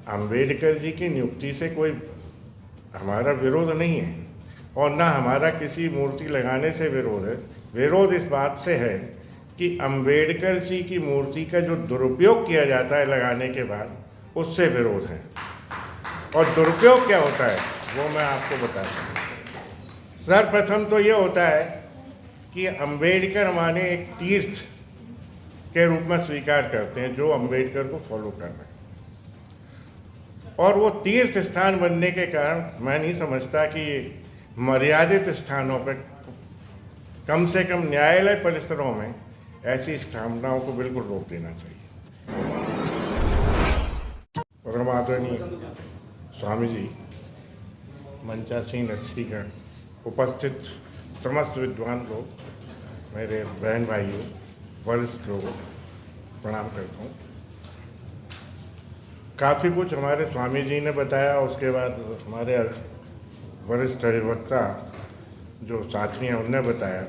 अंबेडकर जी की नियुक्ति से कोई हमारा विरोध नहीं है और ना हमारा किसी मूर्ति लगाने से विरोध है। विरोध इस बात से है कि अंबेडकर जी की मूर्ति का जो दुरुपयोग किया जाता है लगाने के बाद, उससे विरोध है। और दुरुपयोग क्या होता है वो मैं आपको बताता हूँ। सर्वप्रथम तो ये होता है कि अंबेडकर माने एक तीर्थ के रूप में स्वीकार करते हैं जो अंबेडकर को फॉलो कर रहे हैं, और वो तीर्थ स्थान बनने के कारण मैं नहीं समझता कि मर्यादित स्थानों पर, कम से कम न्यायालय परिसरों में ऐसी स्थापनाओं को बिल्कुल रोक देना चाहिए। परम आदरणीय स्वामी जी, मंचासीन अतिथिगण, उपस्थित समस्त विद्वान लोग, मेरे बहन भाइयों, वरिष्ठ लोगों, प्रणाम करता हूँ। काफ़ी कुछ हमारे स्वामी जी ने बताया, उसके बाद हमारे वरिष्ठ अधिवक्ता जो साथी हैं उनने बताया।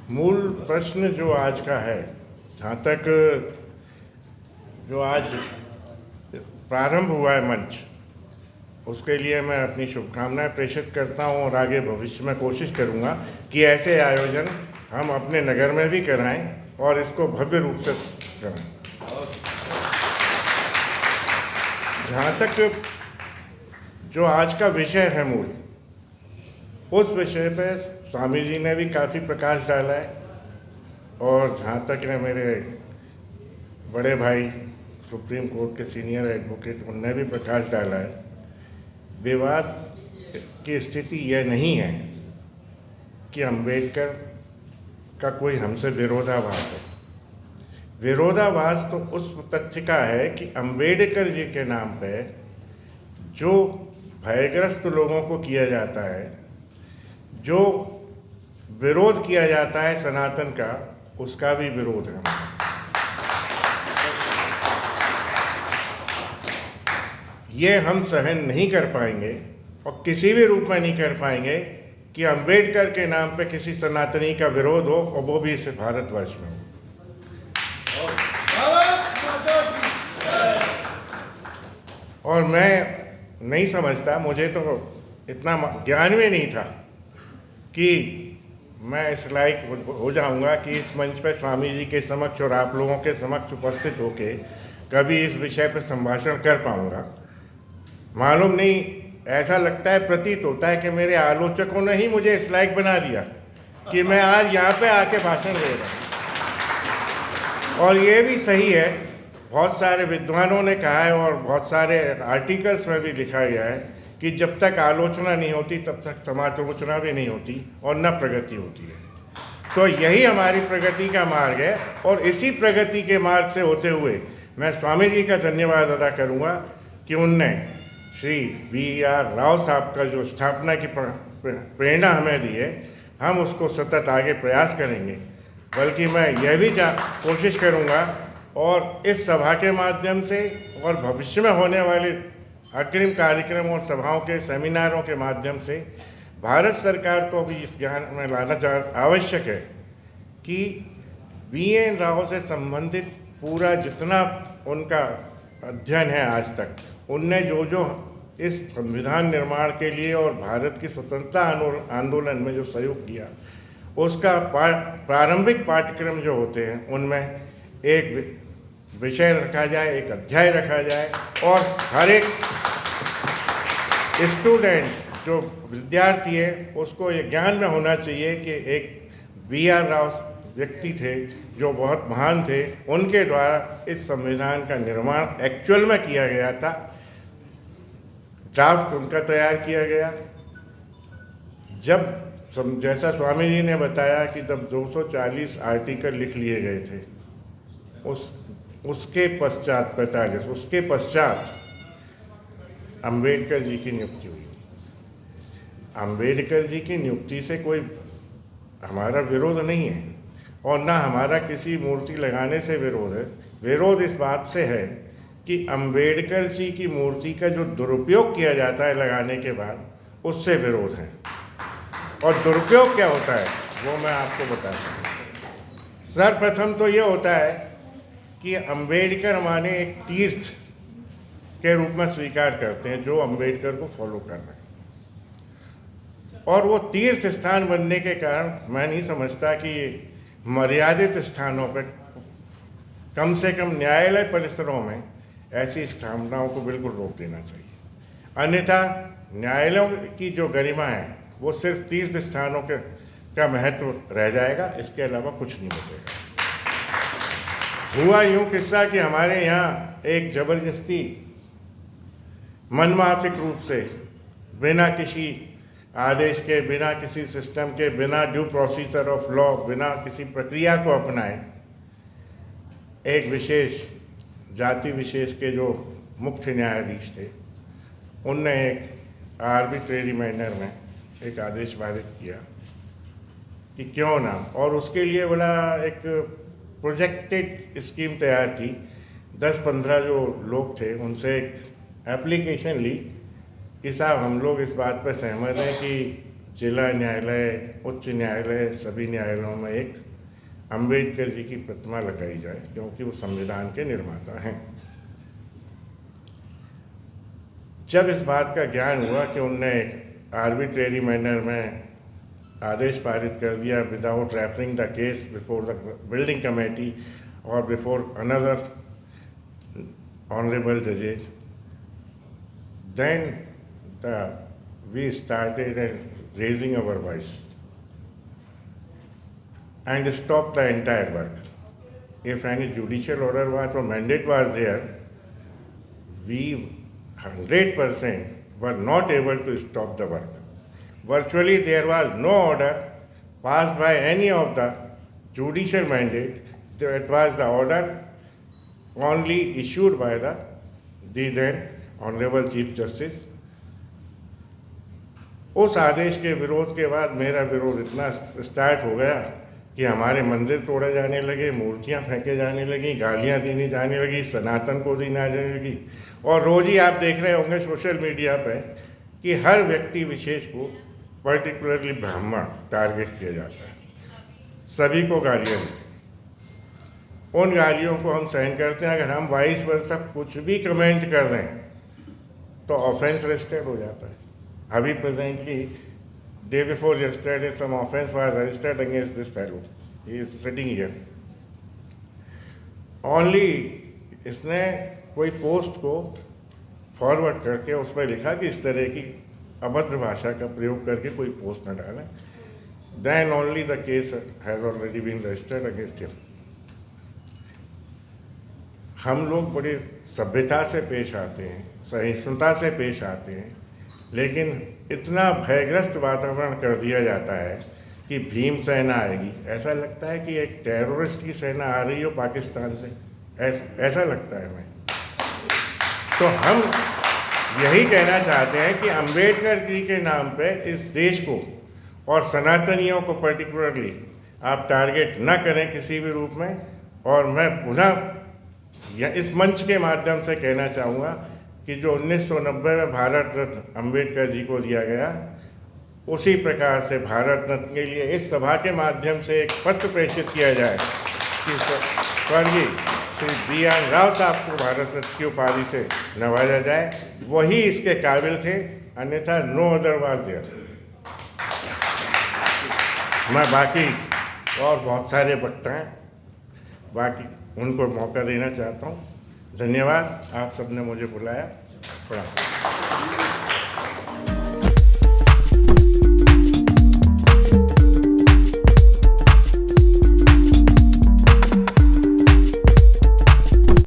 मूल प्रश्न जो आज का है, जहाँ तक जो आज प्रारंभ हुआ है मंच, उसके लिए मैं अपनी शुभकामनाएं प्रेषित करता हूँ और आगे भविष्य में कोशिश करूँगा कि ऐसे आयोजन हम अपने नगर में भी कराएं और इसको भव्य रूप से कराएं। जहाँ तक जो आज का विषय है मूल, उस विषय पे स्वामी जी ने भी काफ़ी प्रकाश डाला है, और जहाँ तक है मेरे बड़े भाई सुप्रीम कोर्ट के सीनियर एडवोकेट, उनने भी प्रकाश डाला है। विवाद की स्थिति यह नहीं है कि अंबेडकर का कोई हमसे विरोधाभास है। विरोधाभास तो उस तथ्य का है कि अंबेडकर जी के नाम पे जो भयग्रस्त लोगों को किया जाता है, जो विरोध किया जाता है सनातन का, उसका भी विरोध है। ये हम सहन नहीं कर पाएंगे और किसी भी रूप में नहीं कर पाएंगे कि अंबेडकर के नाम पे किसी सनातनी का विरोध हो, और वो भी इस भारतवर्ष में हो। और मैं नहीं समझता, मुझे तो इतना ज्ञान भी नहीं था कि मैं इस लायक हो जाऊंगा कि इस मंच पर स्वामी जी के समक्ष और आप लोगों के समक्ष उपस्थित होके कभी इस विषय पर संभाषण कर पाऊंगा। मालूम नहीं, ऐसा लगता है, प्रतीत होता है कि मेरे आलोचकों ने ही मुझे इस लायक बना दिया कि मैं आज यहाँ पे आके भाषण दे रहा हूँ। और ये भी सही है, बहुत सारे विद्वानों ने कहा है और बहुत सारे आर्टिकल्स में भी लिखा गया है कि जब तक आलोचना नहीं होती तब तक समालोचना भी नहीं होती और न प्रगति होती है। तो यही हमारी प्रगति का मार्ग है, और इसी प्रगति के मार्ग से होते हुए मैं स्वामी जी का धन्यवाद अदा करूँगा कि उनने श्री BR राव साहब का जो स्थापना की प्रेरणा हमें दी है, हम उसको सतत आगे प्रयास करेंगे। बल्कि मैं यह भी कोशिश करूँगा, और इस सभा के माध्यम से और भविष्य में होने वाले अग्रिम कार्यक्रम और सभाओं के सेमिनारों के माध्यम से भारत सरकार को भी इस ज्ञान में लाना आवश्यक है कि BN राव से संबंधित पूरा जितना उनका अध्ययन है आज तक, उनने जो जो इस संविधान निर्माण के लिए और भारत की स्वतंत्रता आंदोलन में जो सहयोग किया, उसका प्रारंभिक पाठ्यक्रम जो होते हैं उनमें एक विषय रखा जाए, एक अध्याय रखा जाए, और हर एक स्टूडेंट जो विद्यार्थी है उसको ये ज्ञान में होना चाहिए कि एक BR राव व्यक्ति थे जो बहुत महान थे, उनके द्वारा इस संविधान का निर्माण एक्चुअल में किया गया था। ड्राफ्ट उनका तैयार किया गया। जब जैसा स्वामी जी ने बताया कि तब 240 आर्टिकल लिख लिए गए थे, उसके पश्चात 45, उसके पश्चात अंबेडकर जी की नियुक्ति हुई। अंबेडकर जी की नियुक्ति से कोई हमारा विरोध नहीं है और ना हमारा किसी मूर्ति लगाने से विरोध है। विरोध इस बात से है कि अंबेडकर जी की मूर्ति का जो दुरुपयोग किया जाता है लगाने के बाद, उससे विरोध है। और दुरुपयोग क्या होता है वो मैं आपको बताता हूँ। सर्वप्रथम तो ये होता है कि अंबेडकर माने एक तीर्थ के रूप में स्वीकार करते हैं, जो अम्बेडकर को फॉलो कर रहे हैं। और वो तीर्थ स्थान बनने के कारण मैं नहीं समझता कि मर्यादित स्थानों पर, कम से कम न्यायालय परिसरों में ऐसी स्थापनाओं को बिल्कुल रोक देना चाहिए। अन्यथा न्यायालयों की जो गरिमा है वो सिर्फ तीर्थ स्थानों के का महत्व रह जाएगा, इसके अलावा कुछ नहीं बचेगा। हुआ यूँ किस्सा कि हमारे यहाँ एक जबरदस्ती मनमाफिक रूप से, बिना किसी आदेश के, बिना किसी सिस्टम के, बिना ड्यू प्रोसीजर ऑफ लॉ, बिना किसी प्रक्रिया को अपनाए, एक विशेष जाति विशेष के जो मुख्य न्यायाधीश थे, उनने एक आर्बिट्रेरी मैनर में एक आदेश पारित किया कि क्यों ना, और उसके लिए बड़ा एक प्रोजेक्टेड स्कीम तैयार की। 10-15 जो लोग थे उनसे एक एप्लीकेशन ली कि साहब हम लोग इस बात पर सहमत हैं कि जिला न्यायालय, उच्च न्यायालय, सभी न्यायालयों में एक अम्बेडकर जी की प्रतिमा लगाई जाए, क्योंकि वो संविधान के निर्माता हैं। जब इस बात का ज्ञान हुआ कि उनने एक आर्बिट्रेरी मैनर में आदेश पारित कर दिया, without referring the case before the building committee और बिफोर अनदर ऑनरेबल जजेस, then we started raising our voice and stopped the entire work. If any judicial order was or mandate was there, we 100% were not able to stop the work. Virtually there was no order passed by any of the judicial mandate. It was the order only issued by the then Honorable Chief Justice. उस आदेश के विरोध के बाद मेरा विरोध इतना start हो गया कि हमारे मंदिर तोड़े जाने लगे, मूर्तियां फेंके जाने लगी, गालियां दी जाने लगी, सनातन को दी जाने लगी। और रोज़ ही आप देख रहे होंगे सोशल मीडिया पे कि हर व्यक्ति विशेष को, पर्टिकुलरली ब्राह्मण, टारगेट किया जाता है, सभी को गालियाँ दी। उन गालियों को हम सहन करते हैं। अगर हम 22 वर्ष तक कुछ भी कमेंट कर दें तो ऑफेंस रजिस्टर्ड हो जाता है। अभी presently day before yesterday some offence was registered against this fellow, he is sitting here. Only इसने कोई पोस्ट को फॉरवर्ड करके उस पर लिखा कि इस तरह की अभद्र भाषा का प्रयोग करके कोई पोस्ट न डालें, then only the case has already been registered against him. हम लोग बड़ी सभ्यता से पेश आते हैं, सहिष्णुता से पेश आते हैं, लेकिन इतना भयग्रस्त वातावरण कर दिया जाता है कि भीम सेना आएगी, ऐसा लगता है कि एक टेररिस्ट की सेना आ रही हो पाकिस्तान से, ऐसा लगता है हमें। तो हम यही कहना चाहते हैं कि अंबेडकर जी के नाम पे इस देश को और सनातनियों को पर्टिकुलरली आप टारगेट न करें किसी भी रूप में। और मैं पुनः इस मंच के माध्यम से कहना चाहूँगा कि जो 1990 में भारत रत्न अंबेडकर जी को दिया गया, उसी प्रकार से भारत रत्न के लिए इस सभा के माध्यम से एक पत्र प्रेषित किया जाए कि स्वर्गीय श्री बी.आर. राव साहब को भारत रत्न की उपाधि से नवाजा जाए। वही इसके काबिल थे, अन्यथा नो अदर वाज देयर। मैं बाकी और बहुत सारे वक्ता हैं, बाकी उनको मौका देना चाहता हूँ। धन्यवाद, आप सबने मुझे बुलाया। प्रणाम।